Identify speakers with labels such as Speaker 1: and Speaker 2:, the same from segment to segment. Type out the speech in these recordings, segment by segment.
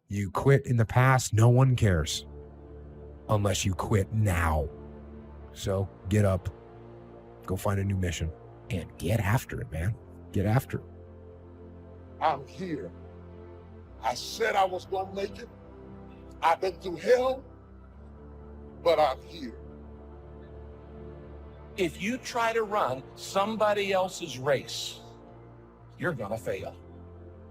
Speaker 1: You quit in the past, no one cares. Unless you quit now. So get up, go find a new mission, and get after it, man. Get after it.
Speaker 2: I'm here. I said I was gonna make it. I've been through hell, but I'm here.
Speaker 3: If you try to run somebody else's race, you're gonna fail.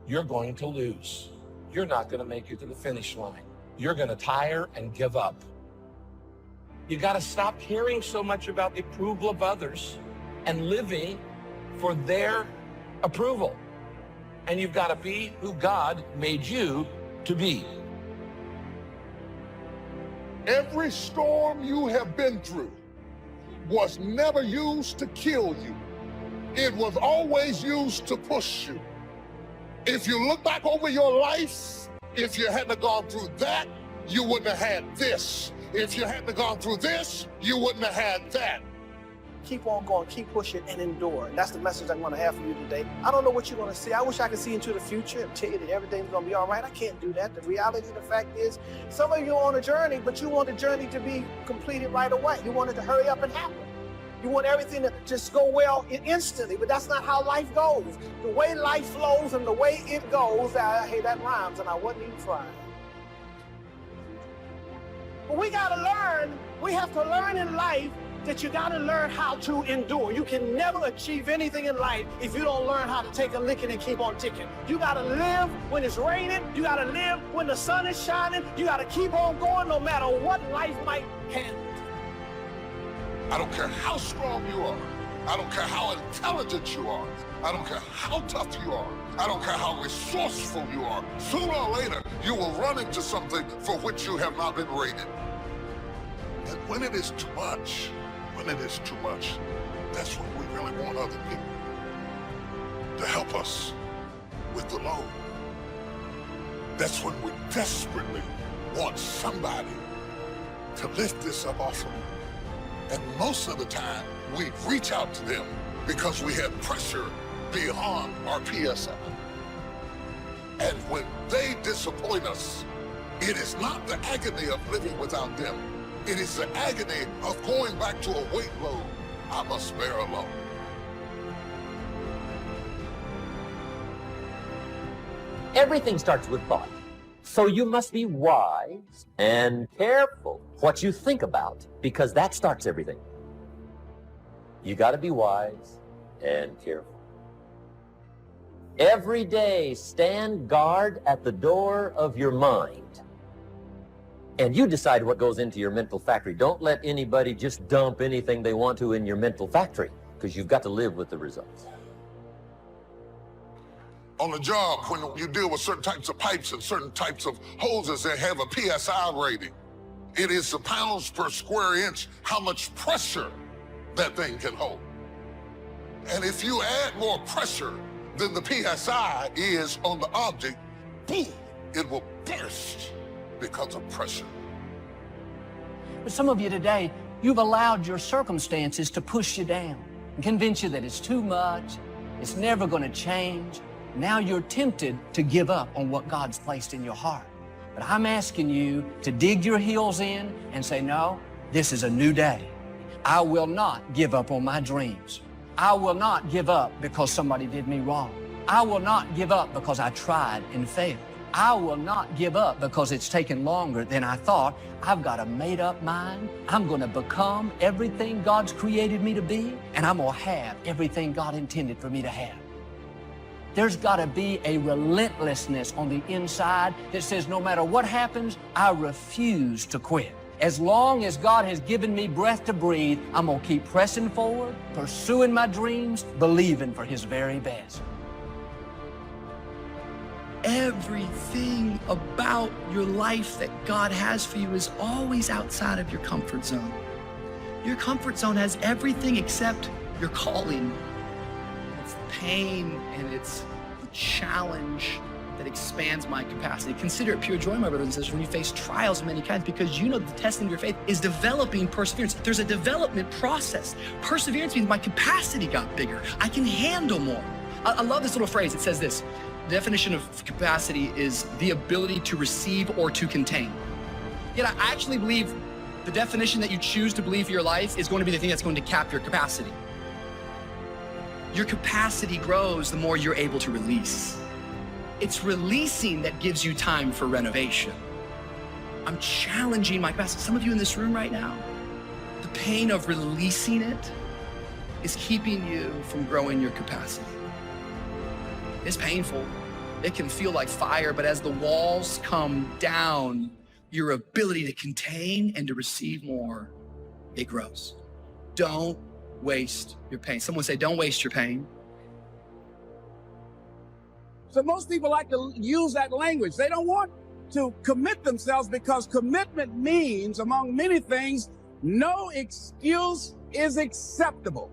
Speaker 3: You're going to lose. You're not gonna make it to the finish line. You're gonna tire and give up. You gotta stop caring so much about the approval of others and living for their approval. And you've gotta be who God made you to be.
Speaker 2: Every storm you have been through was never used to kill you. It was always used to push you. If you look back over your life, if you hadn't gone through that, you wouldn't have had this. If you hadn't gone through this, you wouldn't have had that.
Speaker 4: Keep on going, keep pushing, and endure. And that's the message I want to have for you today. I don't know what you're going to see. I wish I could see into the future and tell you that everything's going to be all right. I can't do that. The reality of the fact is, some of you are on a journey, but you want the journey to be completed right away. You want it to hurry up and happen. You want everything to just go well instantly, but that's not how life goes. The way life flows and the way it goes, hey, that rhymes, and I wasn't even trying. But we got to learn, we have to learn in life that you got to learn how to endure. You can never achieve anything in life if you don't learn how to take a licking and keep on ticking. You got to live when it's raining. You got to live when the sun is shining. You got to keep on going no matter what life might hand.
Speaker 2: I don't care how strong you are. I don't care how intelligent you are. I don't care how tough you are. I don't care how resourceful you are. Sooner or later, you will run into something for which you have not been rated. And when it is too much, that's when we really want other people to help us with the load. That's when we desperately want somebody to lift this up off of them. And most of the time, we reach out to them because we have pressure beyond our PSI. And when they disappoint us, it is not the agony of living without them. It is the agony of going back to a weight load I must bear alone.
Speaker 5: Everything starts with thought. So you must be wise and careful what you think about, because that starts everything. You got to be wise and careful. Every day, stand guard at the door of your mind. And you decide what goes into your mental factory. Don't let anybody just dump anything they want to in your mental factory, because you've got to live with the results.
Speaker 2: On the job, when you deal with certain types of pipes and certain types of hoses that have a PSI rating, it is the pounds per square inch how much pressure that thing can hold. And if you add more pressure than the PSI is on the object, boom, it will burst because of pressure.
Speaker 6: But some of you today, you've allowed your circumstances to push you down and convince you that it's too much, it's never going to change. Now you're tempted to give up on what God's placed in your heart. But I'm asking you to dig your heels in and say, no, this is a new day. I will not give up on my dreams. I will not give up because somebody did me wrong. I will not give up because I tried and failed. I will not give up because it's taken longer than I thought. I've got a made-up mind. I'm going to become everything God's created me to be, and I'm going to have everything God intended for me to have. There's got to be a relentlessness on the inside that says no matter what happens, I refuse to quit. As long as God has given me breath to breathe, I'm going to keep pressing forward, pursuing my dreams, believing for His very best.
Speaker 7: Everything about your life that God has for you is always outside of your comfort zone. Your comfort zone has everything except your calling. It's the pain and it's the challenge that expands my capacity. Consider it pure joy, my brothers and sisters, when you face trials of many kinds, because you know the testing of your faith is developing perseverance. There's a development process. Perseverance means my capacity got bigger. I can handle more. I love this little phrase. It says this: The definition of capacity is the ability to receive or to contain. Yet I actually believe the definition that you choose to believe for your life is going to be the thing that's going to cap your capacity. Your capacity grows the more you're able to release. It's releasing that gives you time for renovation. I'm challenging my capacity. Some of you in this room right now, the pain of releasing it is keeping you from growing your capacity. It's painful. It can feel like fire, but as the walls come down, your ability to contain and to receive more, it grows. Don't waste your pain. Someone say, don't waste your pain.
Speaker 8: So most people like to use that language. They don't want to commit themselves because commitment means, among many things, no excuse is acceptable.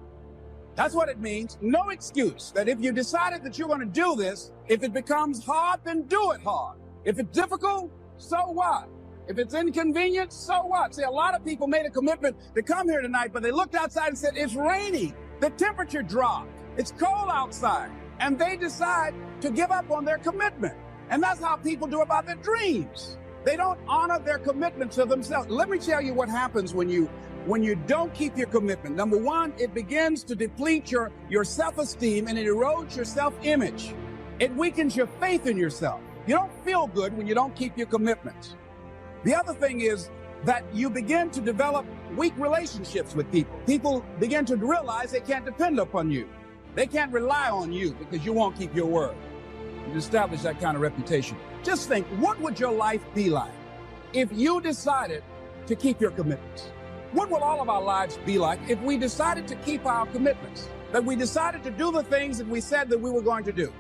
Speaker 8: That's what it means. No excuse. That if you decided that you're going to do this, if it becomes hard, then do it hard. If it's difficult, so what? If it's inconvenient, so what? See, a lot of people made a commitment to come here tonight, but they looked outside and said, it's raining. The temperature dropped. It's cold outside. And they decide to give up on their commitment. And that's how people do about their dreams. They don't honor their commitment to themselves. Let me tell you what happens when you don't keep your commitment. Number one, it begins to deplete your self-esteem and it erodes your self-image. It weakens your faith in yourself. You don't feel good when you don't keep your commitments. The other thing is that you begin to develop weak relationships with people. People begin to realize they can't depend upon you. They can't rely on you because you won't keep your word. You establish that kind of reputation. Just think, what would your life be like if you decided to keep your commitments? What will all of our lives be like if we decided to keep our commitments? That we decided to do the things that we said that we were going to do?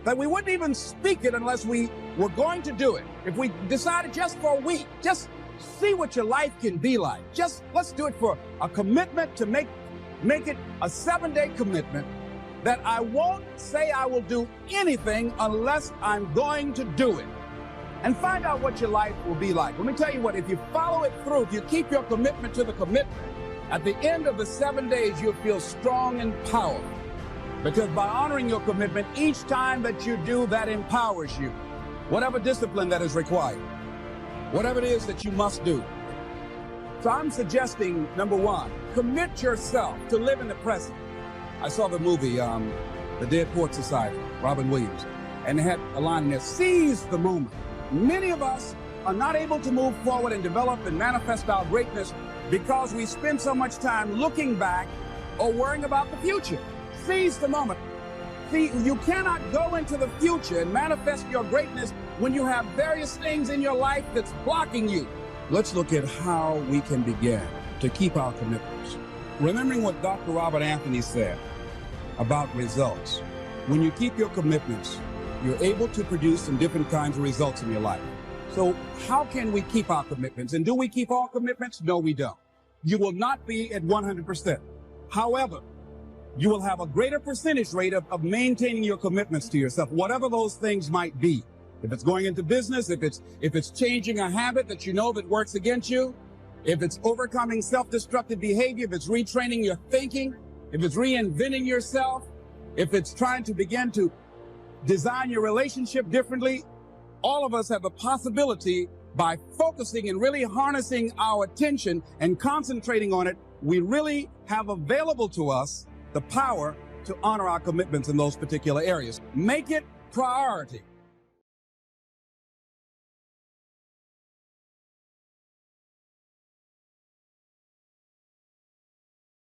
Speaker 8: That we wouldn't even speak it unless we were going to do it? If we decided just for a week, just see what your life can be like. Just let's do it for a commitment to make it a 7-day commitment that I won't say I will do anything unless I'm going to do it. And find out what your life will be like. Let me tell you what, if you follow it through, if you keep your commitment to the commitment, at the end of the 7 days, you'll feel strong and powerful. Because by honoring your commitment, each time that you do, that empowers you. Whatever discipline that is required, whatever it is that you must do. So I'm suggesting, number one, commit yourself to live in the present. I saw the movie, The Dead Poets Society, Robin Williams, and they had a line in there, seize the moment. Many of us are not able to move forward and develop and manifest our greatness because we spend so much time looking back or worrying about the future. Seize the moment. See, you cannot go into the future and manifest your greatness when you have various things in your life that's blocking you. Let's look at how we can begin to keep our commitments. Remembering what Dr. Robert Anthony said about results. When you keep your commitments, you're able to produce some different kinds of results in your life. So how can we keep our commitments? And do we keep all commitments? No, we don't. You will not be at 100%. However, you will have a greater percentage rate of maintaining your commitments to yourself, whatever those things might be. If it's going into business, if it's changing a habit that you know that works against you, if it's overcoming self-destructive behavior, if it's retraining your thinking, if it's reinventing yourself, if it's trying to begin to design your relationship differently, all of us have the possibility by focusing and really harnessing our attention and concentrating on it, we really have available to us the power to honor our commitments in those particular areas. Make it priority.